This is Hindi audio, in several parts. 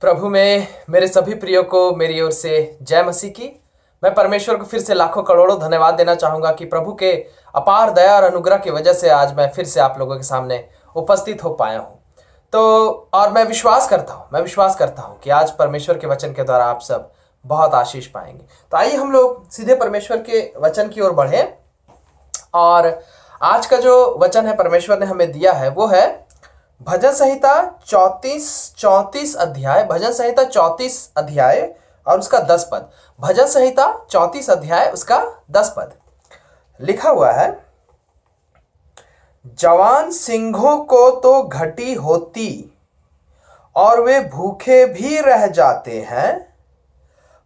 प्रभु में मेरे सभी प्रियो को मेरी ओर से जय मसीह की। मैं परमेश्वर को फिर से लाखों करोड़ों धन्यवाद देना चाहूँगा कि प्रभु के अपार दया और अनुग्रह की वजह से आज मैं फिर से आप लोगों के सामने उपस्थित हो पाया हूँ। तो और मैं विश्वास करता हूँ कि आज परमेश्वर के वचन के द्वारा आप सब बहुत आशीष पाएंगे। तो आइए हम लोग सीधे परमेश्वर के वचन की ओर बढ़े। और आज का जो वचन है परमेश्वर ने हमें दिया है वो है भजन संहिता 34 अध्याय, भजन संहिता 34 अध्याय और उसका 10 पद। भजन संहिता 34 अध्याय उसका 10 पद लिखा हुआ है, जवान सिंहों को तो घटी होती और वे भूखे भी रह जाते हैं,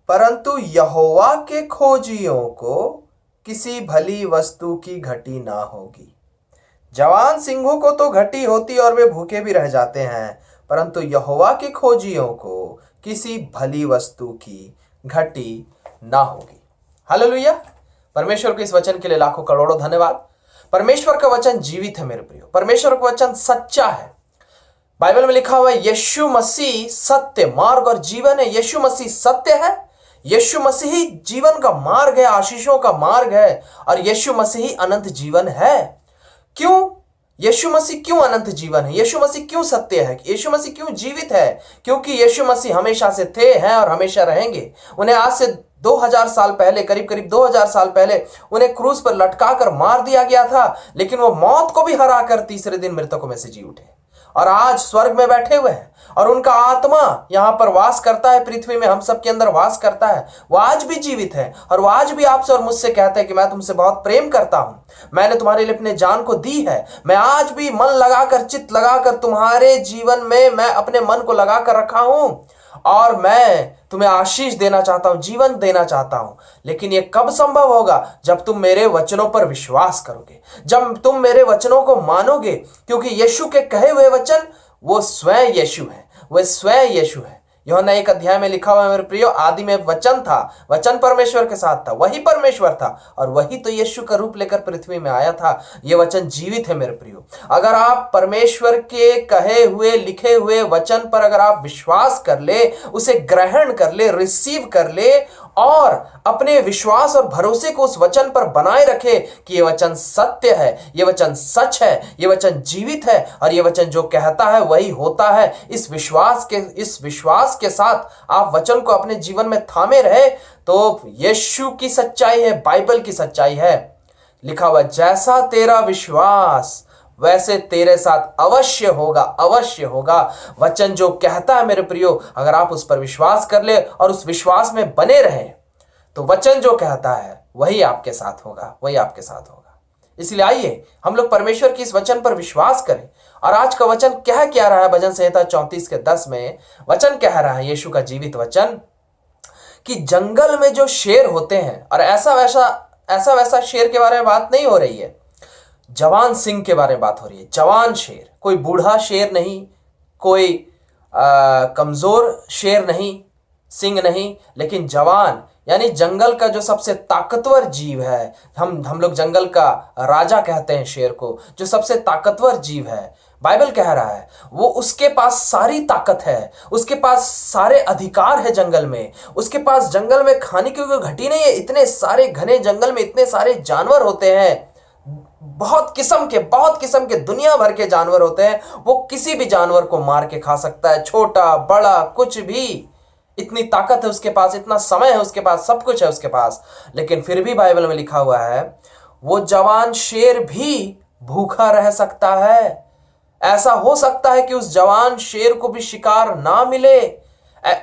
परंतु यहोवा के खोजियों को किसी भली वस्तु की घटी ना होगी। जवान सिंहों को तो घटी होती और वे भूखे भी रह जाते हैं, परंतु यहोवा के खोजियों को किसी भली वस्तु की घटी ना होगी। हालेलुया। परमेश्वर के इस वचन के लिए लाखों करोड़ों धन्यवाद। परमेश्वर का वचन जीवित है मेरे प्रियो, परमेश्वर का वचन सच्चा है। बाइबल में लिखा हुआ है यीशु मसीह सत्य, मार्ग और जीवन है। यीशु मसीह सत्य है, यीशु मसीह ही जीवन का मार्ग है, आशीषों का मार्ग है, और यीशु मसीह ही अनंत जीवन है। क्यों यीशु मसीह क्यों अनंत जीवन है? यीशु मसीह क्यों सत्य है? यीशु मसीह क्यों जीवित है? क्योंकि यीशु मसीह हमेशा से थे, हैं और हमेशा रहेंगे। उन्हें आज से 2000 साल पहले, करीब 2000 साल पहले उन्हें क्रूस पर लटका कर मार दिया गया था, लेकिन वो मौत को भी हराकर तीसरे दिन मृतकों में से जी उठे और आज स्वर्ग में बैठे हुए हैं। और उनका आत्मा यहां पर वास करता है, पृथ्वी में हम सब के अंदर वास करता है। वो आज भी जीवित है और वो आज भी आपसे और मुझसे कहते हैं कि मैं तुमसे बहुत प्रेम करता हूं, मैंने तुम्हारे लिए अपने जान को दी है। मैं आज भी मन लगाकर, चित्त लगाकर तुम्हारे जीवन में मैं अपने मन को लगाकर रखा हूं और मैं तुम्हें आशीष देना चाहता हूं, जीवन देना चाहता हूं। लेकिन यह कब संभव होगा? जब तुम मेरे वचनों पर विश्वास करोगे, जब तुम मेरे वचनों को मानोगे। क्योंकि यीशु के कहे हुए वचन वो स्वयं यीशु है, वह स्वयं यीशु है। यूहन्ना 1 अध्याय में लिखा हुआ है, मेरे प्रियो, आदि में वचन था, वचन परमेश्वर के साथ था, वही परमेश्वर था और वही तो यीशु का रूप लेकर पृथ्वी में आया था। यह वचन जीवित है मेरे प्रियो। अगर आप परमेश्वर के कहे हुए, लिखे हुए वचन पर अगर आप विश्वास कर ले, उसे ग्रहण कर ले, रिसीव कर ले और अपने विश्वास और भरोसे को उस वचन पर बनाए रखे कि यह वचन सत्य है, यह वचन सच है, यह वचन जीवित है और यह वचन जो कहता है वही होता है, इस विश्वास के साथ आप वचन को अपने जीवन में थामे रहे, तो यीशु की सच्चाई है, बाइबल की सच्चाई है। लिखा हुआ, जैसा तेरा विश्वास वैसे तेरे साथ अवश्य होगा, अवश्य होगा। वचन जो कहता है मेरे प्रियो, अगर आप उस पर विश्वास कर ले और उस विश्वास में बने रहे, तो वचन जो कहता है वही आपके साथ होगा, वही आपके साथ होगा। इसलिए आइए हम लोग परमेश्वर की इस वचन पर विश्वास करें। और आज का वचन कह क्या रहा है? भजन संहिता 34 के 10 में वचन कह रहा है, यीशु का जीवित वचन, कि जंगल में जो शेर होते हैं, और ऐसा वैसा शेर के बारे में बात नहीं हो रही है, जवान सिंह के बारे में बात हो रही है। जवान शेर, कोई बूढ़ा शेर नहीं, कोई कमजोर शेर नहीं, सिंह नहीं, लेकिन जवान, यानी जंगल का जो सबसे ताकतवर जीव है। हम लोग जंगल का राजा कहते हैं शेर को, जो सबसे ताकतवर जीव है। बाइबल कह रहा है वो, उसके पास सारी ताकत है, उसके पास सारे अधिकार है जंगल में, उसके पास जंगल में खाने की कोई घटी नहीं है। इतने सारे घने जंगल में इतने सारे जानवर होते हैं, बहुत किस्म के दुनिया भर के जानवर होते हैं। वो किसी भी जानवर को मार के खा सकता है, छोटा बड़ा कुछ भी। इतनी ताकत है उसके पास, इतना समय है उसके पास, सब कुछ है उसके पास। लेकिन फिर भी बाइबल में लिखा हुआ है वो जवान शेर भी भूखा रह सकता है। ऐसा हो सकता है कि उस जवान शेर को भी शिकार ना मिले।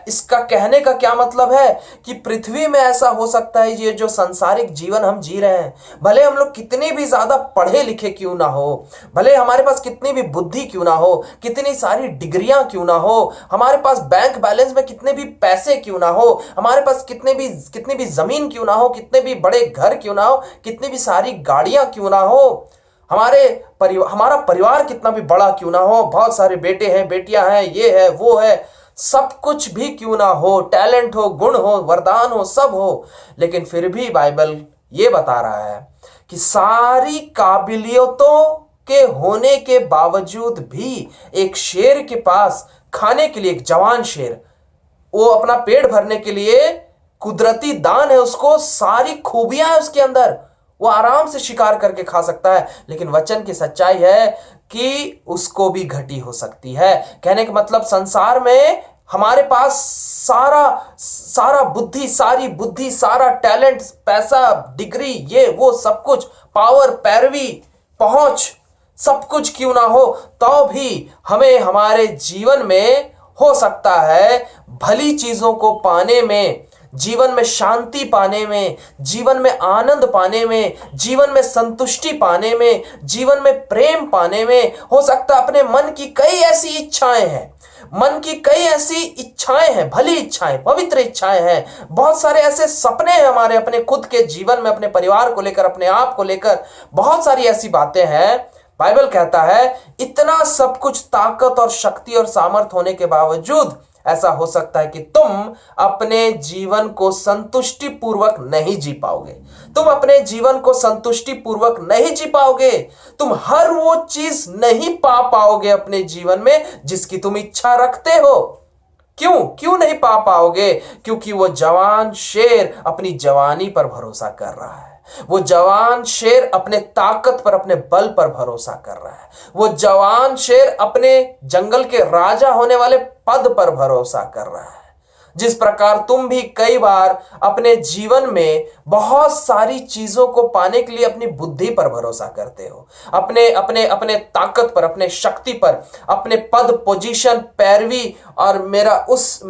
इसका कहने का क्या मतलब है कि पृथ्वी में ऐसा हो सकता है, ये जो सांसारिक जीवन हम जी रहे हैं, भले हम लोग कितने भी ज्यादा पढ़े लिखे क्यों ना हो, भले हमारे पास कितनी भी बुद्धि क्यों ना हो, कितनी सारी डिग्रियां क्यों ना हो, हमारे पास बैंक बैलेंस में कितने भी पैसे क्यों ना हो, हमारे पास कितनी भी जमीन क्यों ना हो, कितने भी बड़े घर क्यों ना हो, कितनी भी सारी गाड़ियां क्यों ना हो, हमारा परिवार कितना भी बड़ा क्यों ना हो, बहुत सारे बेटे हैं, बेटियां हैं, ये है वो है, सब कुछ भी क्यों ना हो, टैलेंट हो, गुण हो, वरदान हो, सब हो, लेकिन फिर भी बाइबल ये बता रहा है कि सारी काबिलियतों के होने के बावजूद भी एक शेर के पास खाने के लिए, एक जवान शेर वो अपना पेट भरने के लिए कुदरती दान है, उसको सारी खूबियां है उसके अंदर, वो आराम से शिकार करके खा सकता है। लेकिन वचन की सच्चाई है कि उसको भी घटी हो सकती है। कहने का मतलब संसार में हमारे पास सारा बुद्धि, सारा टैलेंट, पैसा, डिग्री, ये वो सब कुछ, पावर, पैरवी, पहुंच, सब कुछ क्यों ना हो, तो भी हमें हमारे जीवन में हो सकता है भली चीजों को पाने में, जीवन में शांति पाने में, जीवन में आनंद पाने में, जीवन में संतुष्टि पाने में, जीवन में प्रेम पाने में, हो सकता है अपने मन की कई ऐसी इच्छाएं हैं, मन की कई ऐसी इच्छाएं हैं, भली इच्छाएं, पवित्र इच्छाएं हैं, बहुत सारे ऐसे सपने हैं हमारे अपने खुद के जीवन में, अपने परिवार को लेकर, अपने आप को लेकर, बहुत सारी ऐसी बातें हैं। बाइबल कहता है इतना सब कुछ ताकत और शक्ति और सामर्थ होने के बावजूद ऐसा हो सकता है कि तुम अपने जीवन को संतुष्टि पूर्वक नहीं जी पाओगे। तुम अपने जीवन को संतुष्टि पूर्वक नहीं जी पाओगे। तुम हर वो चीज नहीं पा पाओगे अपने जीवन में जिसकी तुम इच्छा रखते हो। क्यों नहीं पा पाओगे? क्योंकि वो जवान शेर अपनी जवानी पर भरोसा कर रहा है। वो जवान शेर अपने ताकत पर, अपने बल पर भरोसा कर रहा है। वो जवान शेर अपने जंगल के राजा होने वाले पद पर भरोसा कर रहा है। जिस प्रकार तुम भी कई बार अपने जीवन में बहुत सारी चीजों को पाने के लिए अपनी बुद्धि पर भरोसा करते हो, अपने ताकत पर, अपने शक्ति पर, अपने पद, पोजीशन, पैरवी, और मेरा उस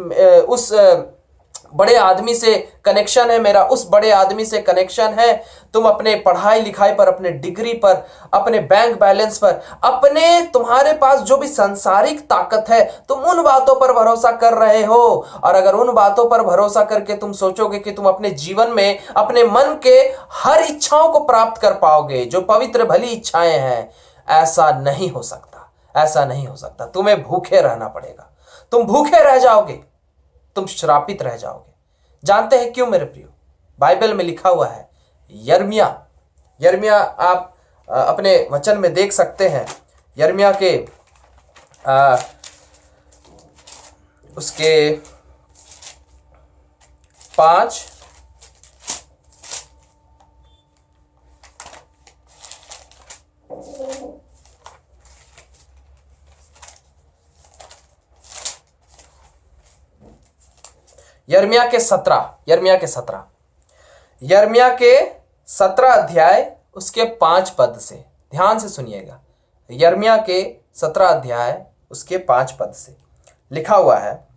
बड़े आदमी से कनेक्शन है, मेरा उस बड़े आदमी से कनेक्शन है। तुम अपने पढ़ाई लिखाई पर, अपने डिग्री पर, अपने बैंक बैलेंस पर, अपने तुम्हारे पास जो भी सांसारिक ताकत है, तुम उन बातों पर भरोसा कर रहे हो। और अगर उन बातों पर भरोसा करके तुम सोचोगे कि तुम अपने जीवन में अपने मन के हर इच्छाओं को प्राप्त कर पाओगे, जो पवित्र भली इच्छाएं हैं, ऐसा नहीं हो सकता, ऐसा नहीं हो सकता। तुम्हें भूखे रहना पड़ेगा। तुम भूखे रह जाओगे, तुम श्रापित रह जाओगे। जानते हैं क्यों मेरे प्रियो? बाइबल में लिखा हुआ है, यिर्मयाह आप अपने वचन में देख सकते हैं। यिर्मयाह के उसके 5 यिर्मयाह के 17 अध्याय उसके 5 पद से ध्यान से सुनिएगा। यिर्मयाह के 17 अध्याय उसके 5 पद से लिखा हुआ है,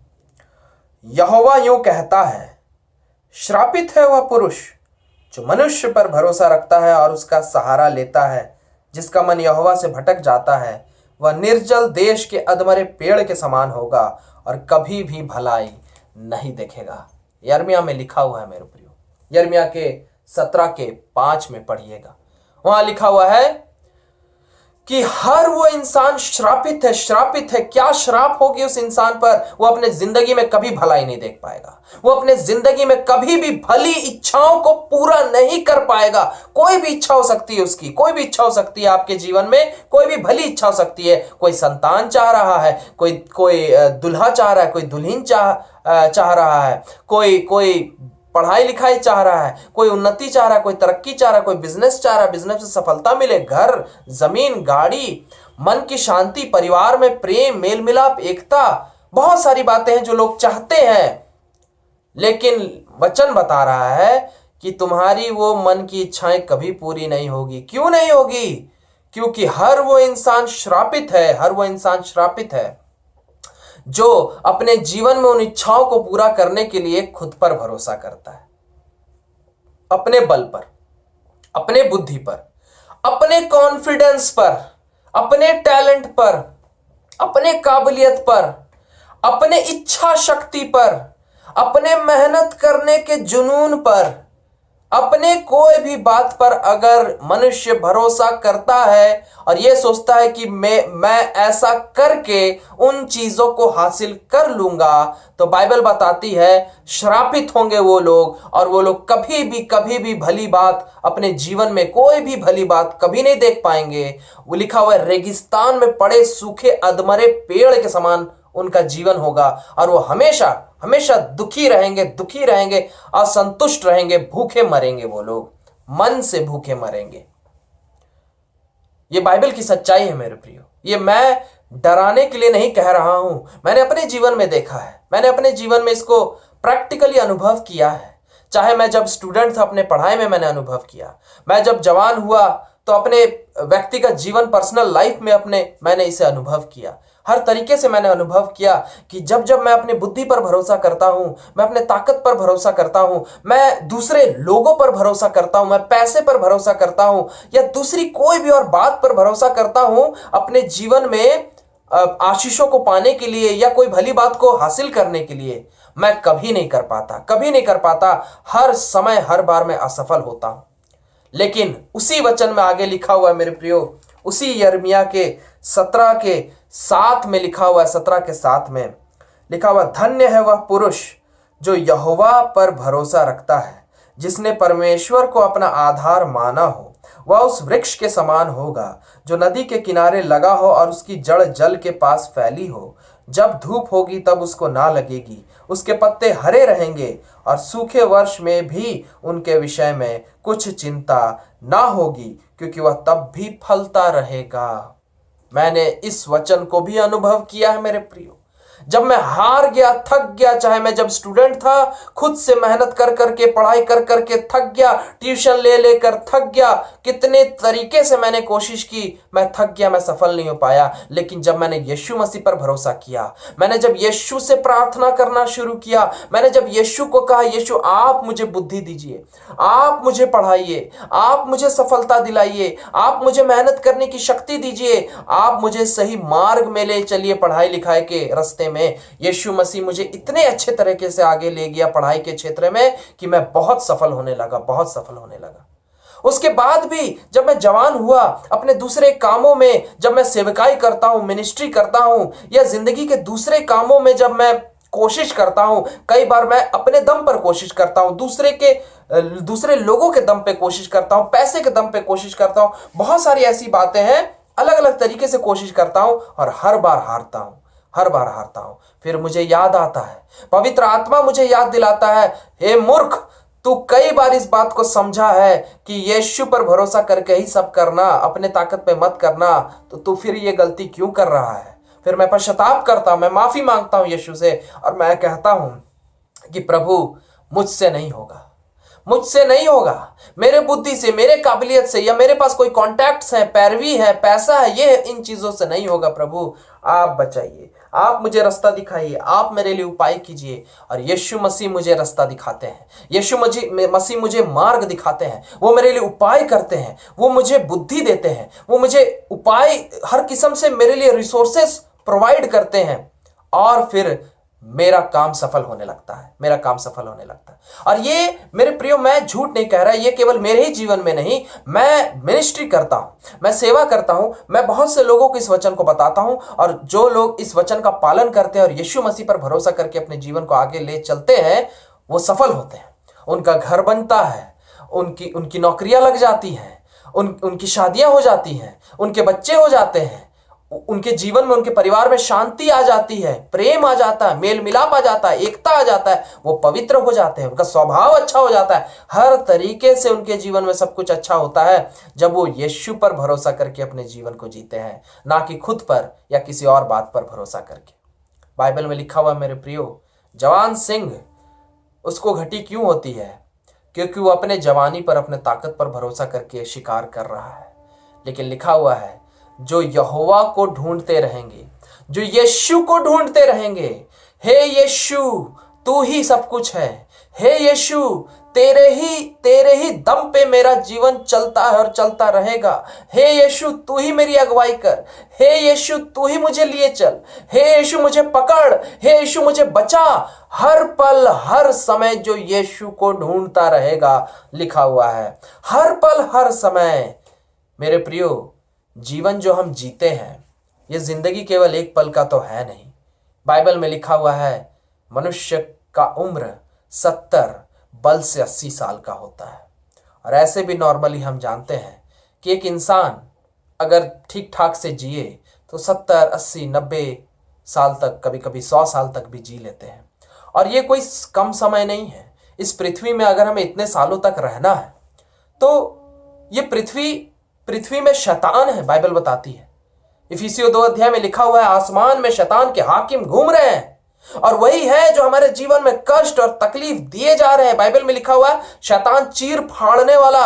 यहोवा यूं कहता है, श्रापित है वह पुरुष जो मनुष्य पर भरोसा रखता है और उसका सहारा लेता है। जिसका मन यहोवा से भटक जाता है, वह निर्जल देश के अधमरे पेड़ के समान होगा और कभी भी भलाई नहीं देखेगा। यिर्मयाह में लिखा हुआ है मेरे प्रियो। यिर्मयाह के 17 के 5 में पढ़िएगा, वहां लिखा हुआ है कि हर वो इंसान श्रापित है। क्या श्राप होगी उस इंसान पर? वो अपने जिंदगी में कभी भलाई नहीं देख पाएगा। वो अपने जिंदगी में कभी भी भली इच्छाओं को पूरा नहीं कर पाएगा। कोई भी इच्छा हो सकती है उसकी, कोई भी इच्छा हो सकती है आपके जीवन में, कोई भी भली इच्छा हो सकती है। कोई संतान चाह रहा है, कोई दुल्हा चाह रहा है, कोई दुल्हन चाह रहा है, कोई पढ़ाई लिखाई चाह रहा है, कोई उन्नति चाह रहा है, कोई तरक्की चाह रहा है, कोई बिजनेस चाह रहा है, बिजनेस में सफलता मिले, घर, जमीन, गाड़ी, मन की शांति, परिवार में प्रेम, मेल मिलाप, एकता, बहुत सारी बातें हैं जो लोग चाहते हैं। लेकिन वचन बता रहा है कि तुम्हारी वो मन की इच्छाएं कभी पूरी नहीं होगी। क्यों नहीं होगी? क्योंकि हर वो इंसान श्रापित है जो अपने जीवन में उन इच्छाओं को पूरा करने के लिए खुद पर भरोसा करता है, अपने बल पर, अपने बुद्धि पर, अपने कॉन्फिडेंस पर, अपने टैलेंट पर, अपने काबिलियत पर, अपने इच्छा शक्ति पर, अपने मेहनत करने के जुनून पर, अपने कोई भी बात पर अगर मनुष्य भरोसा करता है और यह सोचता है कि मैं ऐसा करके उन चीजों को हासिल कर लूंगा, तो बाइबल बताती है श्रापित होंगे वो लोग, और वो लोग कभी भी भली बात अपने जीवन में, कोई भी भली बात कभी नहीं देख पाएंगे। वो लिखा हुआ है, रेगिस्तान में पड़े सूखे अधमरे पेड़ के समान उनका जीवन होगा और वो हमेशा हमेशा दुखी रहेंगे, असंतुष्ट रहेंगे, भूखे मरेंगे। वो लोग मन से भूखे मरेंगे। ये बाइबल की सच्चाई है मेरे प्रियो। ये मैं डराने के लिए नहीं कह रहा हूं, मैंने अपने जीवन में देखा है, मैंने अपने जीवन में इसको प्रैक्टिकली अनुभव किया है। चाहे मैं जब स्टूडेंट था, अपने पढ़ाई में मैंने अनुभव किया, मैं जब जवान हुआ तो अपने व्यक्तिगत जीवन, पर्सनल लाइफ में मैंने इसे अनुभव किया। हर तरीके से मैंने अनुभव किया कि जब जब मैं अपनी बुद्धि पर भरोसा करता हूं, मैं अपने ताकत पर भरोसा करता हूं, मैं दूसरे लोगों पर भरोसा करता हूं, मैं पैसे पर भरोसा करता हूं या दूसरी कोई भी और बात पर भरोसा करता हूं अपने जीवन में आशीषों को पाने के लिए या कोई भली बात को हासिल करने के लिए, मैं कभी नहीं कर पाता। हर समय, हर बार मैं असफल होता हूं। लेकिन उसी वचन में आगे लिखा हुआ है मेरे प्रियो, उसी यिर्मयाह के 17:7 में लिखा हुआ है, 17:7 में लिखा हुआ, धन्य है वह पुरुष जो यहोवा पर भरोसा रखता है, जिसने परमेश्वर को अपना आधार माना हो। वह उस वृक्ष के समान होगा जो नदी के किनारे लगा हो और उसकी जड़ जल के पास फैली हो। जब धूप होगी तब उसको ना लगेगी, उसके पत्ते हरे रहेंगे और सूखे वर्ष में भी उनके विषय में कुछ चिंता ना होगी, क्योंकि वह तब भी फलता रहेगा। मैंने इस वचन को भी अनुभव किया है मेरे प्रियो। जब मैं हार गया, थक गया, चाहे मैं जब स्टूडेंट था, खुद से मेहनत कर करके, पढ़ाई कर करके थक गया, ट्यूशन ले लेकर थक गया, कितने तरीके से मैंने कोशिश की, मैं थक गया, मैं सफल नहीं हो पाया। लेकिन जब मैंने यीशु मसीह पर भरोसा किया, मैंने जब यीशु से प्रार्थना करना शुरू किया, मैंने जब यीशु को कहा, यीशु आप मुझे बुद्धि दीजिए, आप मुझे पढ़ाइए, आप मुझे सफलता दिलाइए, आप मुझे मेहनत करने की शक्ति दीजिए, आप मुझे सही मार्ग में ले चलिए पढ़ाई लिखाई के रास्ते में। यीशु मसीह मुझे इतने अच्छे तरीके से आगे ले गया पढ़ाई के क्षेत्र में कि मैं बहुत सफल होने लगा। उसके बाद भी जब मैं जवान हुआ, अपने दूसरे कामों में जब मैं सेवकाई करता हूं, मिनिस्ट्री करता हूं, या जिंदगी के दूसरे कामों में जब मैं कोशिश करता हूं, कई बार मैं अपने दम पर कोशिश करता हूं, दूसरे लोगों के दम पे कोशिश करता हूं, पैसे के दम पे कोशिश करता हूं, बहुत सारी ऐसी बातें हैं, अलग अलग तरीके से कोशिश करता हूं और हर बार हारता हूं। फिर मुझे याद आता है, पवित्र आत्मा मुझे याद दिलाता है, हे मूर्ख, तू कई बार इस बात को समझा है कि यीशु पर भरोसा करके ही सब करना, अपने ताकत पे मत करना, तो तू फिर ये गलती क्यों कर रहा है। फिर मैं पश्चाताप करता हूं, मैं माफी मांगता हूं यीशु से और मैं कहता हूं कि प्रभु मुझसे नहीं होगा, मेरे बुद्धि से, मेरे काबिलियत से, या मेरे पास कोई कॉन्टैक्ट्स हैं, पैरवी है, पैसा है, ये इन चीजों से नहीं होगा। प्रभु आप बचाइए, आप मुझे रास्ता दिखाइए, आप मेरे लिए उपाय कीजिए। और यीशु मसीह मुझे रास्ता दिखाते हैं, यीशु मसीह मुझे मार्ग दिखाते हैं, वो मेरे लिए उपाय करते हैं, वो मुझे बुद्धि देते हैं, वो मुझे उपाय हर किस्म से मेरे लिए रिसोर्सेस प्रोवाइड करते हैं और फिर मेरा काम सफल होने लगता है। और ये मेरे प्रियो, मैं झूठ नहीं कह रहा, ये केवल मेरे ही जीवन में नहीं, मैं मिनिस्ट्री करता हूं, मैं सेवा करता हूं, मैं बहुत से लोगों को इस वचन को बताता हूं, और जो लोग इस वचन का पालन करते हैं और यीशु मसीह पर भरोसा करके अपने जीवन को आगे ले चलते हैं, वो सफल होते हैं। उनका घर बनता है, उनकी नौकरियां लग जाती हैं, उनकी शादियां हो जाती हैं, उनके बच्चे हो जाते हैं, उनके जीवन में, उनके परिवार में शांति आ जाती है, प्रेम आ जाता है, मेल मिलाप आ जाता है, एकता आ जाता है, वो पवित्र हो जाते हैं, उनका स्वभाव अच्छा हो जाता है, हर तरीके से उनके जीवन में सब कुछ अच्छा होता है जब वो यीशु पर भरोसा करके अपने जीवन को जीते हैं, ना कि खुद पर या किसी और बात पर भरोसा करके। बाइबल में लिखा हुआ मेरे प्रियो, जवान सिंह उसको घटी क्यों होती है? क्योंकि वो अपने जवानी पर, अपने ताकत पर भरोसा करके शिकार कर रहा है। लेकिन लिखा हुआ है, जो यहोवा को ढूंढते रहेंगे, जो यीशु को ढूंढते रहेंगे, हे यीशु तू ही सब कुछ है, हे यीशु तेरे ही दम पे मेरा जीवन चलता है और चलता रहेगा, हे यीशु तू ही मेरी अगुवाई कर, हे यीशु तू ही मुझे लिए चल, हे यीशु मुझे पकड़, हे यीशु मुझे बचा। हर पल हर समय जो यीशु को ढूंढता रहेगा, लिखा हुआ है, हर पल हर समय। मेरे प्रियो, जीवन जो हम जीते हैं, ये जिंदगी केवल एक पल का तो है नहीं। बाइबल में लिखा हुआ है, मनुष्य का उम्र 70 बल से 80 साल का होता है। और ऐसे भी नॉर्मली हम जानते हैं कि एक इंसान अगर ठीक ठाक से जिए तो 70, 80, 90 साल तक, कभी कभी 100 साल तक भी जी लेते हैं। और ये कोई कम समय नहीं है। इस पृथ्वी में अगर हमें इतने सालों तक रहना है तो ये पृथ्वी में शैतान है, बाइबल बताती है। इफिसियों 2 अध्याय में लिखा हुआ है, आसमान में शैतान के हाकिम घूम रहे हैं, और वही है जो हमारे जीवन में कष्ट और तकलीफ दिए जा रहे हैं। बाइबल में लिखा हुआ है, शैतान चीर फाड़ने वाला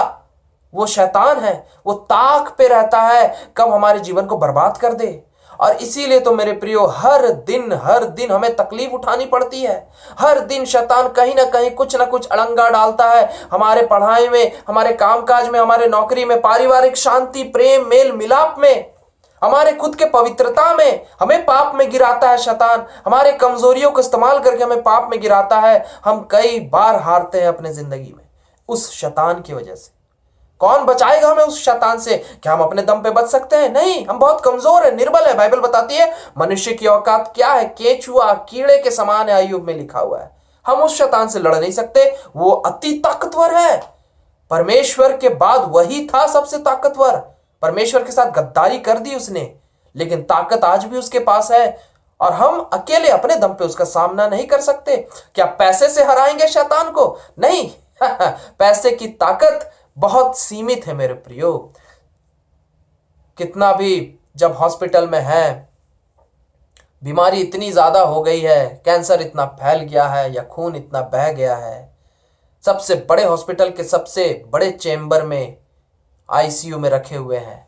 वो शैतान है, वो ताक पे रहता है कब हमारे जीवन को बर्बाद कर दे। और इसीलिए तो मेरे प्रियो, हर दिन हमें तकलीफ उठानी पड़ती है। हर दिन शैतान कहीं ना कहीं कुछ ना कुछ अड़ंगा डालता है हमारे पढ़ाई में, हमारे कामकाज में, हमारे नौकरी में, पारिवारिक शांति, प्रेम, मेल मिलाप में, हमारे खुद के पवित्रता में हमें पाप में गिराता है शैतान। हमारे कमजोरियों को इस्तेमाल करके हमें पाप में गिराता है। हम कई बार हारते हैं अपने जिंदगी में उस शैतान की वजह से। कौन बचाएगा हमें उस शैतान से? क्या हम अपने दम पे बच सकते हैं? नहीं, हम बहुत कमजोर है, निर्बल है। बाइबल बताती है मनुष्य की औकात क्या है, केचुआ कीड़े के समान है, अय्यूब में लिखा हुआ है। हम उस शैतान से लड़ नहीं सकते, वो अति ताकतवर है। परमेश्वर के बाद वही था सबसे ताकतवर। परमेश्वर के साथ गद्दारी कर दी उसने, लेकिन ताकत आज भी उसके पास है, और हम अकेले अपने दम पे उसका सामना नहीं कर सकते। क्या पैसे से हराएंगे शैतान को? नहीं पैसे की ताकत बहुत सीमित है मेरे प्रियो। कितना भी जब हॉस्पिटल में है, बीमारी इतनी ज्यादा हो गई है, कैंसर इतना फैल गया है या खून इतना बह गया है, सबसे बड़े हॉस्पिटल के सबसे बड़े चेंबर में आईसीयू में रखे हुए हैं,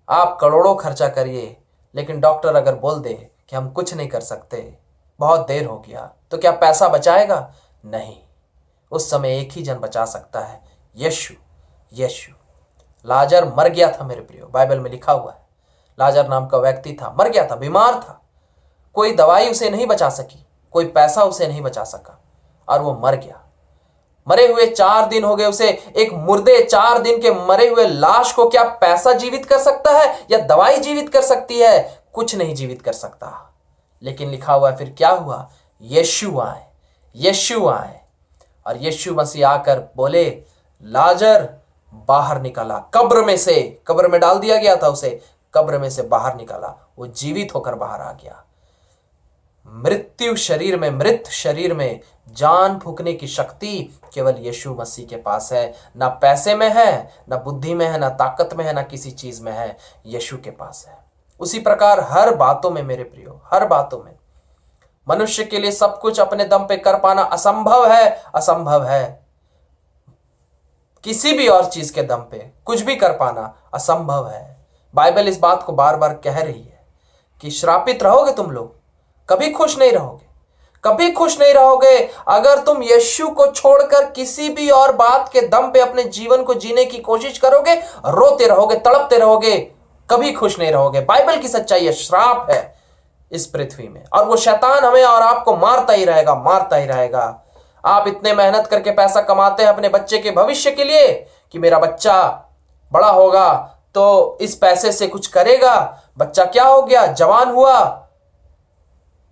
आप करोड़ों खर्चा करिए, लेकिन डॉक्टर अगर बोल दे कि हम कुछ नहीं कर सकते, बहुत देर हो गया, तो क्या पैसा बचाएगा? नहीं। उस समय एक ही जन बचा सकता है, यीशु। लाजर मर गया था मेरे प्रियो, बाइबल में लिखा हुआ है। लाजर नाम का व्यक्ति था, मर गया था, बीमार था, कोई दवाई उसे नहीं बचा सकी, कोई पैसा उसे नहीं बचा सका, और वो मर गया। मरे हुए 4 दिन हो गए उसे। एक मुर्दे 4 दिन के मरे हुए लाश को क्या पैसा जीवित कर सकता है या दवाई जीवित कर सकती है? कुछ नहीं जीवित कर सकता। लेकिन लिखा हुआ है फिर क्या हुआ? यीशु आए और यीशु मसीह आकर बोले, लाजर बाहर निकाला कब्र में डाल दिया गया था उसे, कब्र में से बाहर निकाला, वो जीवित होकर बाहर आ गया। मृत शरीर में जान फूंकने की शक्ति केवल यीशु मसीह के पास है। ना पैसे में है, ना बुद्धि में है, ना ताकत में है, ना किसी चीज में है, यीशु के पास है। उसी प्रकार हर बातों में मेरे प्रियो, हर बातों में मनुष्य के लिए सब कुछ अपने दम पे कर पाना असंभव है। किसी भी और चीज के दम पे कुछ भी कर पाना असंभव है। बाइबल इस बात को बार बार कह रही है कि श्रापित रहोगे तुम लोग, कभी खुश नहीं रहोगे अगर तुम यीशु को छोड़कर किसी भी और बात के दम पे अपने जीवन को जीने की कोशिश करोगे, रोते रहोगे, तड़पते रहोगे, कभी खुश नहीं रहोगे। बाइबल की सच्चाई है, श्राप है इस पृथ्वी में, और वो शैतान हमें और आपको मारता ही रहेगा। आप इतने मेहनत करके पैसा कमाते हैं अपने बच्चे के भविष्य के लिए कि मेरा बच्चा बड़ा होगा तो इस पैसे से कुछ करेगा। बच्चा क्या हो गया? जवान हुआ,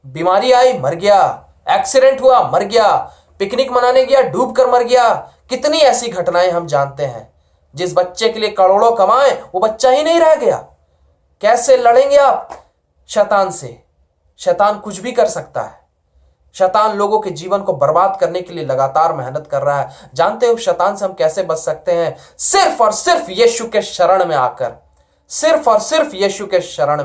बीमारी आई, मर गया, एक्सीडेंट हुआ, मर गया, पिकनिक मनाने गया, डूब कर मर गया। कितनी ऐसी घटनाएं हम जानते हैं। जिस बच्चे के लिए करोड़ों कमाए वो बच्चा ही नहीं रह गया। कैसे लड़ेंगे आप शैतान से? शैतान कुछ भी कर सकता है। शैतान लोगों के जीवन को बर्बाद करने के लिए लगातार मेहनत कर रहा है। जानते हो शैतान से हम कैसे बच सकते हैं? सिर्फ और सिर्फ यीशु के शरण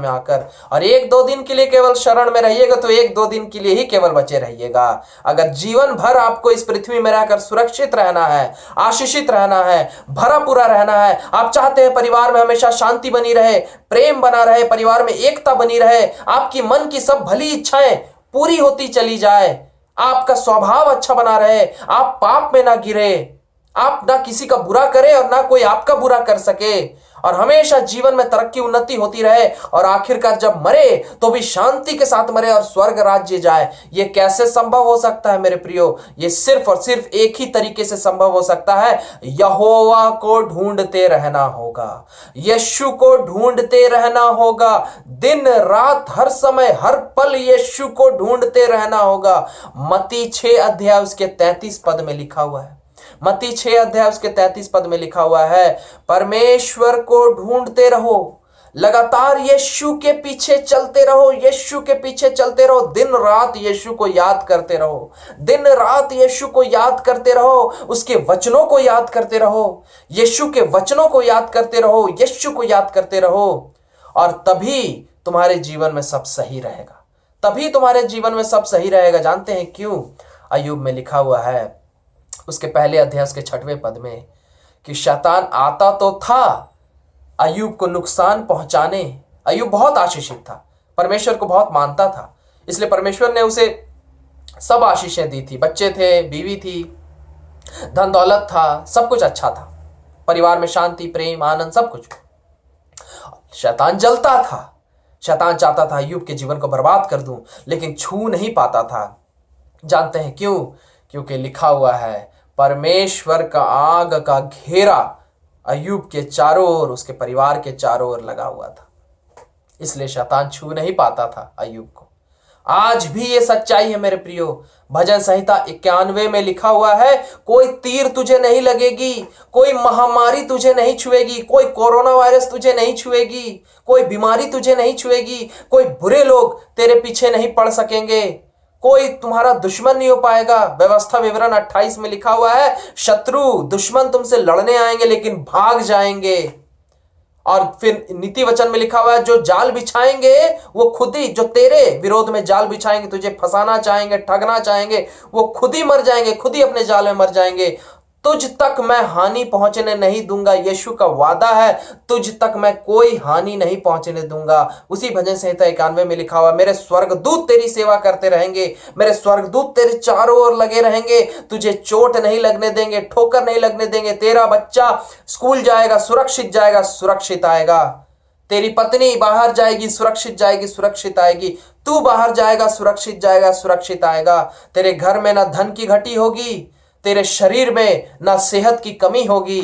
में आकर, और 1-2 दिन के लिए केवल शरण में रहिएगा तो 1-2 दिन के लिए ही केवल बचे रहिएगा। अगर जीवन भर आपको इस पृथ्वी में रहकर सुरक्षित रहना है, आशीषित रहना है, भरा पूरा रहना है, आप चाहते हैं परिवार में हमेशा शांति बनी रहे, प्रेम बना रहे, परिवार में एकता बनी रहे, आपकी मन की सब भली इच्छाएं पूरी होती चली जाए, आपका स्वभाव अच्छा बना रहे, आप पाप में ना गिरे, आप ना किसी का बुरा करें और ना कोई आपका बुरा कर सके, और हमेशा जीवन में तरक्की उन्नति होती रहे, और आखिरकार जब मरे तो भी शांति के साथ मरे और स्वर्ग राज्य जाए। ये कैसे संभव हो सकता है मेरे प्रियो? ये सिर्फ और सिर्फ एक ही तरीके से संभव हो सकता है, यहोवा को ढूंढते रहना होगा, यीशु को ढूंढते रहना होगा, दिन रात हर समय हर पल यीशु को ढूंढते रहना होगा। मत्ती 6 अध्याय उसके 33 पद में लिखा हुआ है, मत्ती 6 अध्याय उसके 33 पद में लिखा हुआ है, परमेश्वर को ढूंढते रहो, लगातार यीशु के पीछे चलते रहो, यीशु के पीछे चलते रहो, दिन रात यीशु को याद करते रहो, दिन रात यीशु को याद करते रहो, उसके वचनों को याद करते रहो, यीशु के वचनों को याद करते रहो, यीशु को याद करते रहो, और तभी तुम्हारे जीवन में सब सही रहेगा, तभी तुम्हारे जीवन में सब सही रहेगा। जानते हैं क्यों? अय्यूब में लिखा हुआ है उसके पहले अध्याय के 6वें पद में कि शैतान आता तो था अय्यूब को नुकसान पहुंचाने। अय्यूब बहुत आशीषित था, परमेश्वर को बहुत मानता था, इसलिए परमेश्वर ने उसे सब आशीषें दी थी। बच्चे थे, बीवी थी, धन दौलत था, सब कुछ अच्छा था, परिवार में शांति, प्रेम, आनंद, सब कुछ। शैतान जलता था, शैतान चाहता था अय्यूब के जीवन को बर्बाद कर दूं, लेकिन छू नहीं पाता था। जानते हैं क्यों? क्योंकि लिखा हुआ है परमेश्वर का आग का घेरा अय्यूब के चारों ओर, उसके परिवार के चारों ओर लगा हुआ था, इसलिए शैतान छू नहीं पाता था अय्यूब को। आज भी ये सच्चाई है मेरे प्रियो। भजन संहिता 91 में लिखा हुआ है, कोई तीर तुझे नहीं लगेगी, कोई महामारी तुझे नहीं छुएगी, कोई कोरोना वायरस तुझे नहीं छुएगी, कोई बीमारी तुझे नहीं छुएगी, कोई बुरे लोग तेरे पीछे नहीं पड़ सकेंगे, कोई तुम्हारा दुश्मन नहीं हो पाएगा। व्यवस्था विवरण 28 में लिखा हुआ है, शत्रु दुश्मन तुमसे लड़ने आएंगे लेकिन भाग जाएंगे। और फिर नीति वचन में लिखा हुआ है, जो जाल बिछाएंगे वो खुद ही, जो तेरे विरोध में जाल बिछाएंगे, तुझे फंसाना चाहेंगे, ठगना चाहेंगे, वो खुद ही मर जाएंगे, खुद ही अपने जाल में मर जाएंगे। तुझ तक मैं हानि पहुंचने नहीं दूंगा, यीशु का वादा है, तुझ तक मैं कोई हानि नहीं पहुंचने दूंगा। उसी भजन संहिता 91 में लिखा हुआ, मेरे स्वर्गदूत तेरी सेवा करते रहेंगे, मेरे स्वर्गदूत तेरे चारों ओर लगे रहेंगे, तुझे चोट नहीं लगने देंगे, ठोकर नहीं लगने देंगे। तेरा बच्चा स्कूल जाएगा, सुरक्षित जाएगा, सुरक्षित आएगा। तेरी पत्नी बाहर जाएगी, सुरक्षित जाएगी, सुरक्षित आएगी। तू बाहर जाएगा, सुरक्षित जाएगा, सुरक्षित आएगा। तेरे घर में ना धन की घटी होगी, तेरे शरीर में ना सेहत की कमी होगी,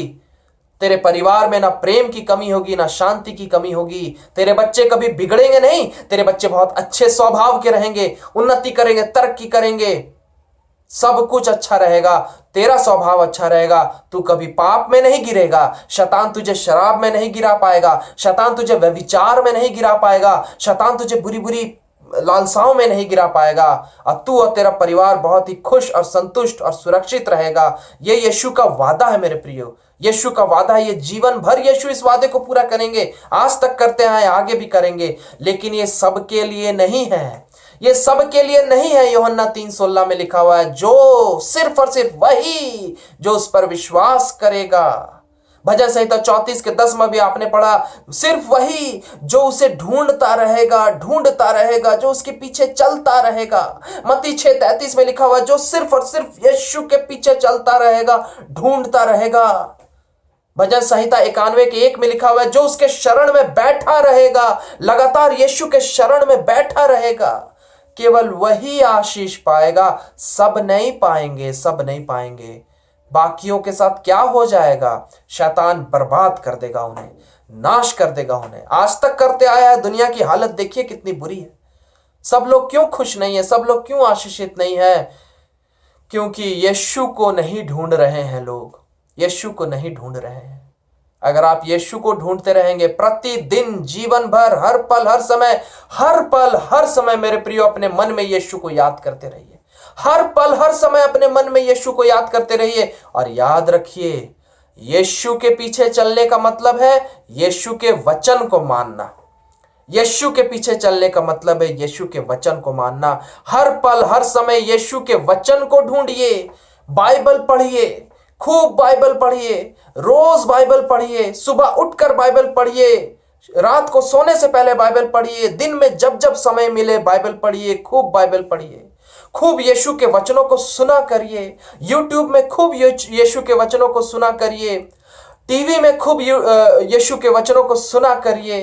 तेरे परिवार में ना प्रेम की कमी होगी, ना शांति की कमी होगी। तेरे बच्चे कभी बिगड़ेंगे नहीं, तेरे बच्चे बहुत अच्छे स्वभाव के रहेंगे, उन्नति करेंगे, तरक्की करेंगे, सब कुछ अच्छा रहेगा, तेरा स्वभाव अच्छा रहेगा। तू कभी पाप में नहीं गिरेगा, शैतान तुझे शराब में नहीं गिरा पाएगा, शैतान तुझे व्यभिचार में नहीं गिरा पाएगा, शैतान तुझे बुरी बुरी लालसाओं में नहीं गिरा पाएगा, और तू और तेरा परिवार बहुत ही खुश और संतुष्ट और सुरक्षित रहेगा। ये यीशु का वादा है मेरे प्रियो, यीशु का वादा है। ये जीवन भर यीशु इस वादे को पूरा करेंगे, आज तक करते आए, आगे भी करेंगे। लेकिन ये सबके लिए नहीं है, ये सबके लिए नहीं है। यूहन्ना 3:16 में लिखा हुआ है, जो सिर्फ और सिर्फ वही जो उस पर विश्वास करेगा। भजन संहिता 34:10 में भी आपने पढ़ा, सिर्फ वही जो उसे ढूंढता रहेगा, ढूंढता रहेगा, जो उसके पीछे चलता रहेगा। मत्ती 6:33 में लिखा हुआ, जो सिर्फ और सिर्फ यीशु के पीछे चलता रहेगा, ढूंढता रहेगा। भजन संहिता 91:1 में लिखा हुआ है, जो उसके शरण में बैठा रहेगा, लगातार यीशु के शरण में बैठा रहेगा, केवल वही आशीष पाएगा। सब नहीं पाएंगे, सब नहीं पाएंगे। बाकियों के साथ क्या हो जाएगा? शैतान बर्बाद कर देगा उन्हें, नाश कर देगा उन्हें। आज तक करते आया है। दुनिया की हालत देखिए कितनी बुरी है। सब लोग क्यों खुश नहीं है? सब लोग क्यों आशीषित नहीं है? क्योंकि यीशु को नहीं ढूंढ रहे हैं लोग, यीशु को नहीं ढूंढ रहे हैं। अगर आप यीशु को ढूंढते रहेंगे प्रतिदिन, जीवन भर, हर पल, हर समय, हर पल, हर समय, मेरे प्रियो, अपने मन में यीशु को याद करते रहिए। हर पल, हर समय अपने मन में यीशु को याद करते रहिए। और याद रखिए, यीशु के पीछे चलने का मतलब है यीशु के वचन को मानना। यीशु के पीछे चलने का मतलब है यीशु के वचन को मानना। हर पल, हर समय यीशु के वचन को ढूंढिए, बाइबल पढ़िए, खूब बाइबल पढ़िए, रोज बाइबल पढ़िए, सुबह उठकर बाइबल पढ़िए, रात को सोने से पहले बाइबल पढ़िए, दिन में जब जब समय मिले बाइबल पढ़िए, खूब बाइबल पढ़िए, खूब यीशु के वचनों को सुना करिए। यूट्यूब में खूब यीशु के वचनों को सुना करिए, टीवी में खूब यीशु के वचनों को सुना करिए।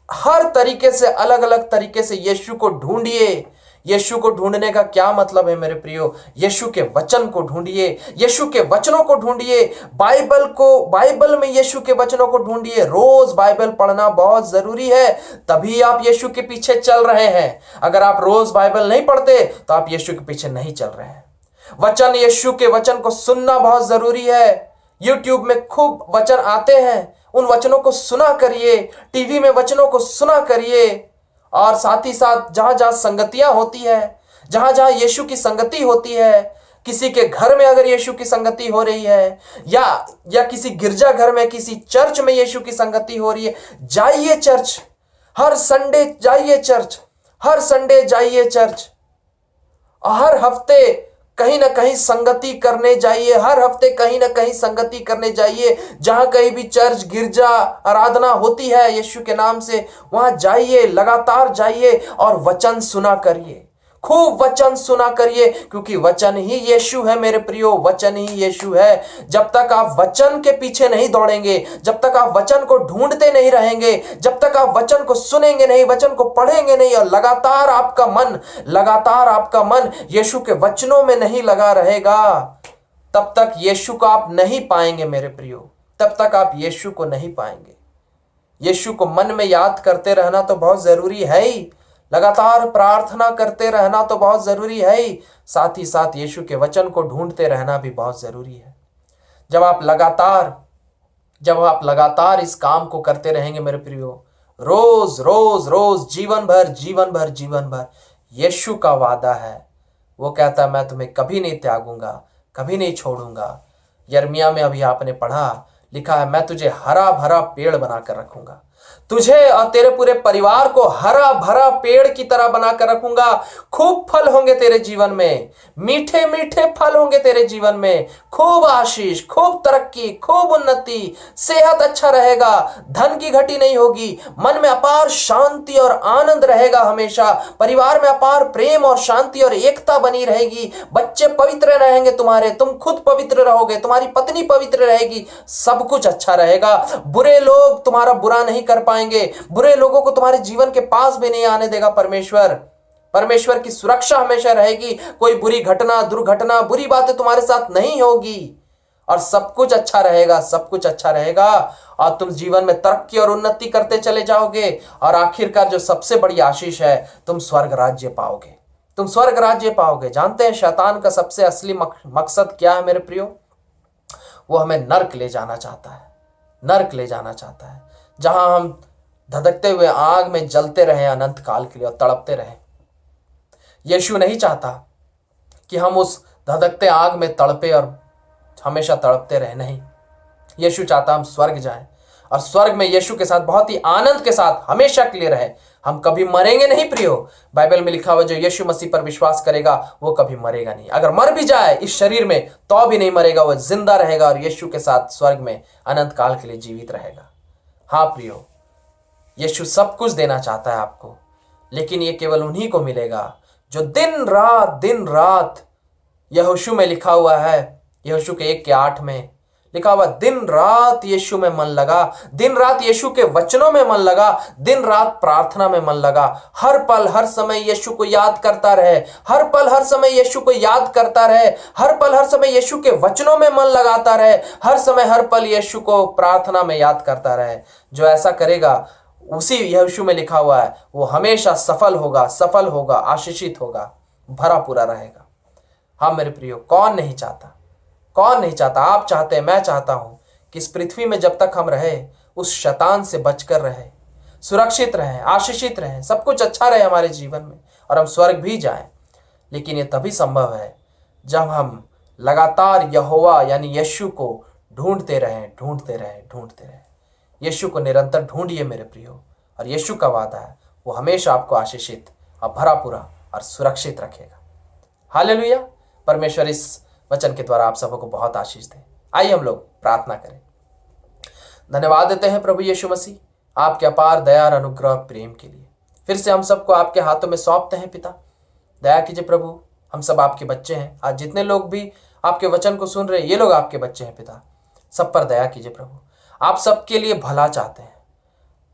हर तरीके से, अलग अलग तरीके से यीशु को ढूंढिए। यीशु को ढूंढने का क्या मतलब है मेरे प्रियो? यीशु के वचन को ढूंढिए, यीशु के वचनों को ढूंढिए, बाइबल में यीशु के वचनों को ढूंढिए। रोज बाइबल पढ़ना बहुत जरूरी है, तभी आप यीशु के पीछे चल रहे हैं। अगर आप रोज बाइबल नहीं पढ़ते तो आप यीशु के पीछे नहीं चल रहे हैं। यीशु के वचन को सुनना बहुत जरूरी है। यूट्यूब में खूब वचन आते हैं, उन वचनों को सुना करिए, टीवी में वचनों को सुना करिए। और साथ ही साथ जहां जहां संगतियां होती है, जहां जहां यीशु की संगति होती है, किसी के घर में अगर यीशु की संगति हो रही है, या किसी गिरजा घर में, किसी चर्च में यीशु की संगति हो रही है, जाइए चर्च, हर संडे जाइए चर्च, हर संडे जाइए चर्च, हर हफ्ते कहीं ना कहीं संगति करने जाइए, हर हफ्ते कहीं ना कहीं संगति करने जाइए। जहां कहीं भी चर्च, गिरजा, आराधना होती है यीशु के नाम से, वहां जाइए, लगातार जाइए और वचन सुना करिए, खूब वचन सुना करिए, क्योंकि वचन ही यीशु है मेरे प्रियो, वचन ही यीशु है। जब तक आप वचन के पीछे नहीं दौड़ेंगे, जब तक आप वचन को ढूंढते नहीं रहेंगे, जब तक आप वचन को सुनेंगे नहीं, वचन को पढ़ेंगे नहीं, और लगातार आपका मन यीशु के वचनों में नहीं लगा रहेगा, तब तक यीशु को आप नहीं पाएंगे मेरे प्रियो, तब तक आप यीशु को नहीं पाएंगे। यीशु को मन में याद करते रहना तो बहुत जरूरी है ही, लगातार प्रार्थना करते रहना तो बहुत जरूरी है ही, साथ ही साथ यीशु के वचन को ढूंढते रहना भी बहुत जरूरी है। जब आप लगातार इस काम को करते रहेंगे मेरे प्रियो, रोज रोज रोज, जीवन भर, यीशु का वादा है, वो कहता है मैं तुम्हें कभी नहीं त्यागूंगा, कभी नहीं छोड़ूंगा। यिर्मयाह में अभी आपने पढ़ा, लिखा है मैं तुझे हरा भरा पेड़ बनाकर रखूंगा, तुझे और तेरे पूरे परिवार को हरा भरा पेड़ की तरह बनाकर रखूंगा। खूब फल होंगे तेरे जीवन में, मीठे मीठे फल होंगे तेरे जीवन में, खूब आशीष, खूब तरक्की, खूब उन्नति, सेहत अच्छा रहेगा, धन की घटी नहीं होगी, मन में अपार शांति और आनंद रहेगा हमेशा, परिवार में अपार प्रेम और शांति और एकता बनी रहेगी, बच्चे पवित्र रहेंगे तुम्हारे, तुम खुद पवित्र रहोगे, तुम्हारी पत्नी पवित्र रहेगी, सब कुछ अच्छा रहेगा। बुरे लोग तुम्हारा बुरा नहीं कर पाएंगे, बुरे लोगों को तुम्हारे जीवन के पास भी नहीं आने देगा परमेश्वर की सुरक्षा हमेशा रहेगी, कोई बुरी घटना, दुर्घटना, बुरी बातें तुम्हारे साथ नहीं होगी, और सब कुछ अच्छा रहेगा, और तुम जीवन में तरक्की और उन्नति करते चले जाओगे। और आखिरकार जो सबसे बड़ी आशीष है, तुम स्वर्ग राज्य पाओगे। जानते हैं शैतान का सबसे असली मकसद क्या है मेरे प्रियो? वो हमें नर्क ले जाना चाहता है, जहां हम धधकते हुए आग में जलते रहे अनंत काल के लिए और तड़पते रहे। यीशु नहीं चाहता कि हम उस धधकते आग में तड़पे और हमेशा तड़पते रहे, नहीं। यीशु चाहता हम स्वर्ग जाएं, और स्वर्ग में यीशु के साथ बहुत ही आनंद के साथ हमेशा के लिए रहे। हम कभी मरेंगे नहीं प्रियो। बाइबल में लिखा हुआ जो यीशु मसीह पर विश्वास करेगा वो कभी मरेगा नहीं। अगर मर भी जाए इस शरीर में तो भी नहीं मरेगा, वह जिंदा रहेगा और यीशु के साथ स्वर्ग में अनंत काल के लिए जीवित रहेगा। हाँ प्रियो, यीशु सब कुछ देना चाहता है आपको, लेकिन ये केवल उन्हीं को मिलेगा जो दिन रात यहोशू में लिखा हुआ है, यहोशू के 1:8 में लिखा हुआ, दिन रात यीशु में मन लगा, दिन रात यीशु के वचनों में मन लगा, दिन रात प्रार्थना में मन लगा, हर पल हर समय यीशु को याद करता रहे, हर पल हर समय यीशु को याद करता रहे, हर पल हर समय यीशु के वचनों में मन लगाता रहे, हर समय हर पल यीशु को प्रार्थना में याद करता रहे। जो ऐसा करेगा, उसी यहोशू में लिखा हुआ है, वो हमेशा सफल होगा, आशीषित होगा, भरा पूरा रहेगा। हाँ मेरे प्रियो, कौन नहीं चाहता? आप चाहते हैं, मैं चाहता हूं कि इस पृथ्वी में जब तक हम रहे उस शैतान से बचकर रहे, सुरक्षित रहे, आशीषित रहे, सब कुछ अच्छा रहे हमारे जीवन में और हम स्वर्ग भी जाएं। लेकिन ये तभी संभव है जब हम लगातार यहोवा यानी यीशु को ढूंढते रहें। यीशु को निरंतर ढूंढिए मेरे प्रियो, और यीशु का वादा है वो हमेशा आपको आशीषित और भरा पूरा और सुरक्षित रखेगा। हालेलुया। परमेश्वर इस वचन के द्वारा आप सबको बहुत आशीष दे। आइए हम लोग प्रार्थना करें। धन्यवाद देते हैं प्रभु यीशु मसीह आपके अपार दया और अनुग्रह प्रेम के लिए। फिर से हम सबको आपके हाथों में सौंपते हैं। पिता दया कीजिए प्रभु, हम सब आपके बच्चे हैं। आज जितने लोग भी आपके वचन को सुन रहे हैं, ये लोग आपके बच्चे हैं। पिता सब पर दया कीजिए प्रभु, आप सबके लिए भला चाहते हैं।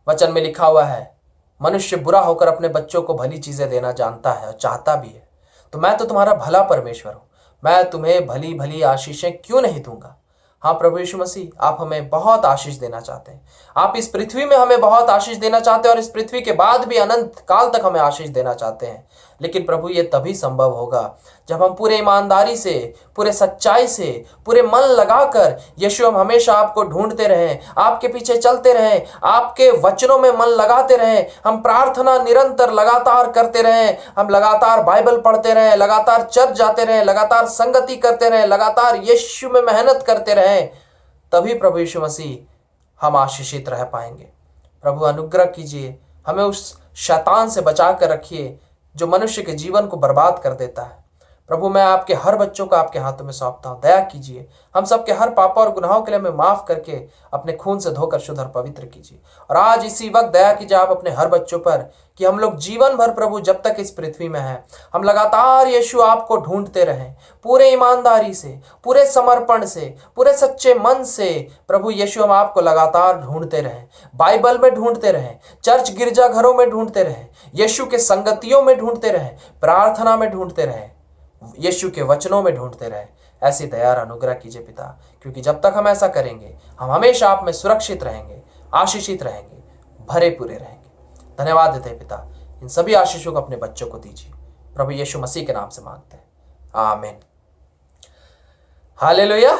वचन में लिखा हुआ है, मनुष्य बुरा होकर अपने बच्चों को भली चीजें देना जानता है और चाहता भी है। तो मैं तो तुम्हारा भला परमेश्वर हूं, मैं तुम्हें भली भली आशीषें क्यों नहीं दूंगा। हाँ प्रभु यीशु मसीह, आप हमें बहुत आशीष देना चाहते हैं। आप इस पृथ्वी में हमें बहुत आशीष देना चाहते हैं और इस पृथ्वी के बाद भी अनंत काल तक हमें आशीष देना चाहते हैं। लेकिन प्रभु ये तभी संभव होगा जब हम पूरे ईमानदारी से, पूरे सच्चाई से, पूरे मन लगाकर यीशु हम हमेशा आपको ढूंढते रहें, आपके पीछे चलते रहें, आपके वचनों में मन लगाते रहें, हम प्रार्थना निरंतर लगातार करते रहें, हम लगातार बाइबल पढ़ते रहें, लगातार चर्च जाते रहें, लगातार संगति करते रहें, लगातार यीशु में मेहनत करते रहें, तभी प्रभु यीशु मसीह हम आशीषित रह पाएंगे। प्रभु अनुग्रह कीजिए, हमें उस शैतान से बचा कर रखिए जो मनुष्य के जीवन को बर्बाद कर देता है। प्रभु मैं आपके हर बच्चों को आपके हाथों में सौंपता हूँ, दया कीजिए, हम सबके हर पापों और गुनाहों के लिए हमें माफ करके अपने खून से धोकर शुद्ध और पवित्र कीजिए। और आज इसी वक्त दया कीजिए आप अपने हर बच्चों पर कि हम लोग जीवन भर प्रभु जब तक इस पृथ्वी में हैं, हम लगातार यीशु आपको ढूंढते रहें, पूरे ईमानदारी से, पूरे समर्पण से, पूरे सच्चे मन से। प्रभु यीशु हम आपको लगातार ढूंढते रहें, बाइबल में ढूंढते रहें, चर्च गिरजा घरों में ढूंढते रहें, यीशु के संगतियों में ढूंढते रहें, प्रार्थना में ढूंढते रहें, यीशु के वचनों में ढूंढते रहे। ऐसी दया और अनुग्रह कीजिए पिता, क्योंकि जब तक हम ऐसा करेंगे हम हमेशा आप में सुरक्षित रहेंगे, आशीषित रहेंगे, भरे पूरे रहेंगे। धन्यवाद देते हैं पिता, इन सभी आशीषों को अपने बच्चों को दीजिए, प्रभु यीशु मसीह के नाम से मांगते हैं, आमीन। हालेलुया।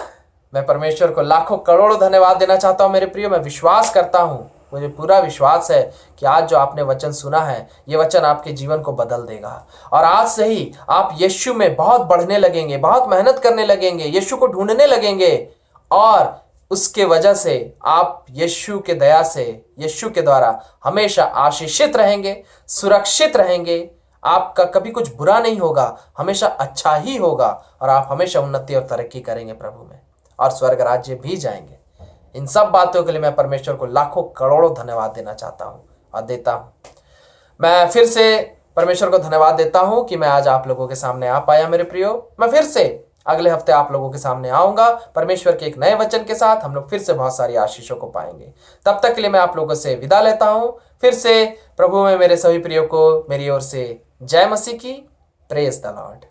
मैं परमेश्वर को लाखों करोड़ों धन्यवाद देना चाहता हूं मेरे प्रियो। मैं विश्वास करता हूं, मुझे पूरा विश्वास है कि आज जो आपने वचन सुना है, ये वचन आपके जीवन को बदल देगा और आज से ही आप यीशु में बहुत बढ़ने लगेंगे, बहुत मेहनत करने लगेंगे, यीशु को ढूंढने लगेंगे और उसके वजह से आप यीशु के दया से, यीशु के द्वारा हमेशा आशीषित रहेंगे, सुरक्षित रहेंगे। आपका कभी कुछ बुरा नहीं होगा, हमेशा अच्छा ही होगा और आप हमेशा उन्नति और तरक्की करेंगे प्रभु में और स्वर्ग राज्य भी जाएंगे। इन सब बातों के लिए मैं परमेश्वर को लाखों करोड़ों धन्यवाद देना चाहता हूं और देता हूं। मैं फिर से परमेश्वर को धन्यवाद देता हूं कि मैं आज आप लोगों के सामने आ पाया मेरे प्रियो। मैं फिर से अगले हफ्ते आप लोगों के सामने आऊंगा परमेश्वर के एक नए वचन के साथ। हम लोग फिर से बहुत सारी आशीषों को पाएंगे। तब तक के लिए मैं आप लोगों से विदा लेता हूं। फिर से प्रभु में मेरे सभी प्रियो को मेरी ओर से जय मसीह की। Praise the Lord.